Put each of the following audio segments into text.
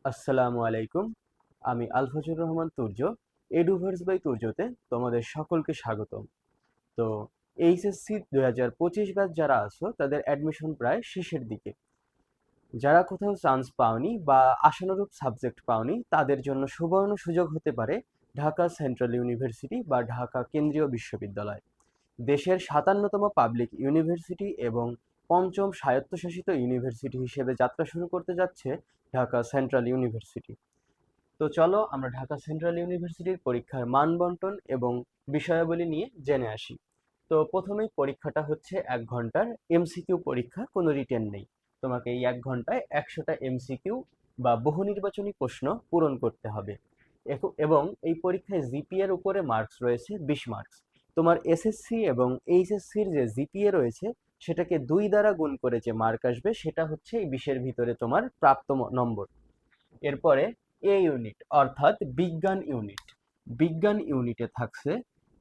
আসসালামু আলাইকুম। আমি আলফাজুর রহমান তুর্য, এডুভার্স বাই তুর্যতে তোমাদের সকলকে স্বাগতম। তো এইচএসসি 2025 ব্যাচ যারা আছো তাদের অ্যাডমিশন প্রায় শেষের দিকে। যারা কোথাও চান্স পাওনি বা আশানুরূপ সাবজেক্ট পাওনি তাদের জন্য সুবর্ণ সুযোগ হতে পারে ঢাকা সেন্ট্রাল ইউনিভার্সিটি বা ঢাকা কেন্দ্রীয় বিশ্ববিদ্যালয়। দেশের 57তম পাবলিক ইউনিভার্সিটি এবং পঞ্চম স্বায়ত্তশাসিত ইউনিভার্সিটি হিসেবে যাত্রা শুরু করতে যাচ্ছে ঢাকা সেন্ট্রাল ইউনিভার্সিটি। তো চলো আমরা ঢাকা সেন্ট্রাল ইউনিভার্সিটির পরীক্ষার মান বন্টন এবং বিষয়াবলী নিয়ে জেনে আসি। তো প্রথমেই পরীক্ষাটা হচ্ছে 1 ঘন্টার এমসিকিউ পরীক্ষা, কোনো রিটেন নেই। তোমাকে এই 1 ঘন্টায় 100টা এমসিকিউ বা বহু নির্বাচনী প্রশ্ন পূরণ করতে হবে। এবং এই পরীক্ষায় জিপিএর উপরে মার্কস রয়েছে 20 মার্কস। তোমার এসএসসি এবং এইচএসসির যে জিপিএ রয়েছে সেটাকে 2 দ্বারা গুণ করে যে মার্ক আসবে সেটা হচ্ছে এই 20-এর ভিতরে তোমার প্রাপ্ত নম্বর। এরপরে এ ইউনিট অর্থাৎ বিজ্ঞান ইউনিট। বিজ্ঞান ইউনিটে থাকছে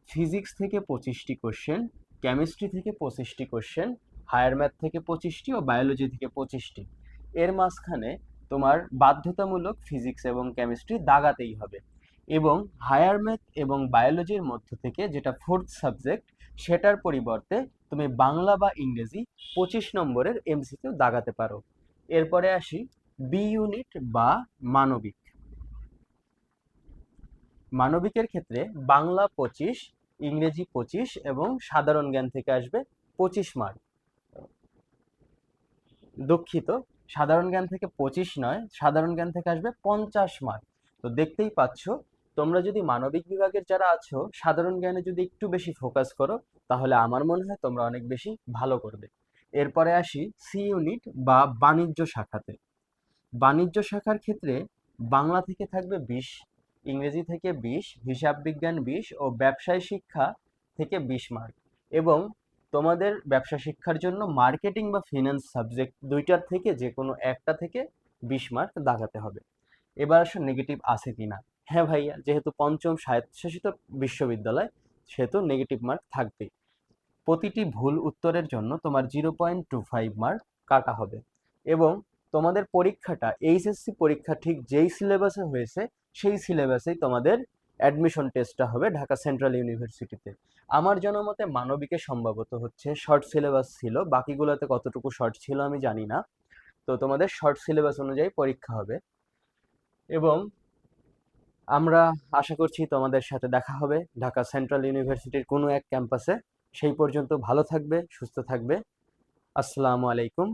ফিজিক্স থেকে 25টি কোশ্চেন, কেমিস্ট্রি থেকে 25টি কোশ্চেন, হায়ার ম্যাথ থেকে 25টি ও বায়োলজি থেকে 25টি। এর মাঝখানে তোমার বাধ্যতামূলক ফিজিক্স এবং কেমিস্ট্রি দাগাতেই হবে। এবং হায়ার ম্যাথ এবং বায়োলজির মধ্য থেকে যেটা ফোর্থ সাবজেক্ট সেটার পরিবর্তে তুমি বাংলা বা ইংরেজি 25 নম্বরের এমসিকিউ দাগাতে পারো। এরপরে আসি বি ইউনিট বা মানবিক। মানবিকের ক্ষেত্রে বাংলা 25, ইংরেজি 25 এবং সাধারণ জ্ঞান থেকে আসবে 25 মার্ক। দুঃখিত, সাধারণ জ্ঞান থেকে 25 নয়, সাধারণ জ্ঞান থেকে আসবে 50 মার্ক। তো দেখতেই পাচ্ছ, তোমরা যদি মানবিক বিভাগের যারা আছো সাধারণ জ্ঞানে যদি একটু বেশি ফোকাস করো তাহলে আমার মনে হয় তোমরা অনেক বেশি ভালো করবে। এরপরে আসি সি ইউনিট বা বাণিজ্য শাখাতে। বাণিজ্য শাখার ক্ষেত্রে বাংলা থেকে থাকবে 20, ইংরেজি থেকে 20, হিসাব বিজ্ঞান 20 ও ব্যবসায় শিক্ষা থেকে 20 মার্ক। এবং তোমাদের ব্যবসা শিক্ষার জন্য মার্কেটিং বা ফিনান্স সাবজেক্ট দুইটার থেকে যে কোনো একটা থেকে 20 মার্ক দাগাতে হবে। এবার আসো নেগেটিভ আছে কিনা। হ্যাঁ ভাইয়া, যেহেতু পঞ্চম স্বায়ত্তশাসিত বিশ্ববিদ্যালয় সেহেতু নেগেটিভ মার্ক থাকবেই। প্রতিটি ভুল উত্তরের জন্য তোমার 0.25 মার্ক কাটা হবে। এবং তোমাদের পরীক্ষাটা এইচএসসি পরীক্ষা ঠিক যেই সিলেবাসে হয়েছে সেই সিলেবাসেই তোমাদের অ্যাডমিশন টেস্টটা হবে ঢাকা সেন্ট্রাল ইউনিভার্সিটিতে। আমার জনমতে মানবিকে সম্ভবত হচ্ছে শর্ট সিলেবাস ছিল, বাকিগুলোতে কতটুকু শর্ট ছিল আমি জানি না। তো তোমাদের শর্ট সিলেবাস অনুযায়ী পরীক্ষা হবে। এবং আমরা আশা করছি তোমাদের সাথে দেখা হবে ঢাকা সেন্ট্রাল ইউনিভার্সিটির কোনো এক ক্যাম্পাসে। সেই পর্যন্ত ভালো থাকবে, সুস্থ থাকবে। আসসালামু আলাইকুম।